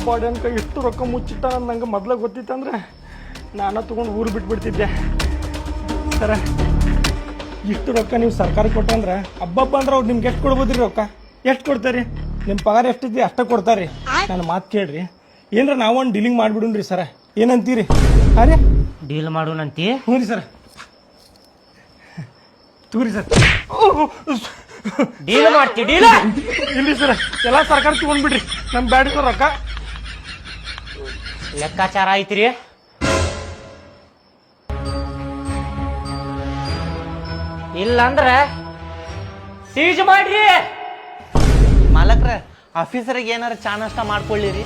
ಬಾಡ್ಯನ್ಕ ಇಷ್ಟು ರೊಕ್ಕ ಮುಚ್ಚಿಟ್ಟ ನಂಗೆ ಮೊದ್ಲ ಗೊತ್ತಿತ್ತಂದ್ರೆ ನಾನು ತೊಗೊಂಡು ಊರು ಬಿಟ್ಬಿಡ್ತಿದ್ದೆ. ಸರ ಇಷ್ಟು ರೊಕ್ಕ ನೀವು ಸರ್ಕಾರಕ್ಕೆ ಕೊಟ್ಟಂದ್ರೆ ಹಬ್ಬಬ್ಬ ಅಂದ್ರೆ ಅವ್ರು ನಿಮ್ಗೆ ಎಷ್ಟು ಕೊಡ್ಬೋದ್ರಿ ರೊಕ್ಕ? ಎಷ್ಟು ಕೊಡ್ತಾರೆ? ನಿಮ್ಮ ಪಗಾರ ಎಷ್ಟಿದ್ರಿ ಅಷ್ಟೇ ಕೊಡ್ತಾರೆ. ನನ್ನ ಮಾತು ಕೇಳ್ರಿ, ಏನ್ರ ನಾವೊಂದು ಡೀಲಿಂಗ್ ಮಾಡಿಬಿಡುನ್ರಿ ಸರ, ಏನಂತೀರಿ? ಹಾಂ ರೀ, ಡೀಲ್ ಮಾಡೋಣಂತಿ. ಹ್ಞೂ ರೀ ಸರ್, ತೂರಿ ಸರ್. ಡೀಲ್ ಮಾಡ್ತಿ? ಡೀಲ್ ಇಲ್ರಿ ಸರ್, ಎಲ್ಲ ಸರ್ಕಾರ ತಗೊಂಡ್ಬಿಡ್ರಿ, ನಮ್ಮ ಬ್ಯಾಡ ಸರ್ ರೊಕ್ಕ. ಲೆಕ್ಕಾಚಾರ ಐತ್ರಿ. ಇಲ್ಲಂದ್ರ ಸೀಜ್ ಮಾಡ್ರಿ. ಮಾಲಕ್ರ ಆಫೀಸರಿಗೆ ಏನಾರ ಚಾ ನಾಷ್ಟ ಮಾಡ್ಕೊಳ್ಳಿರಿ.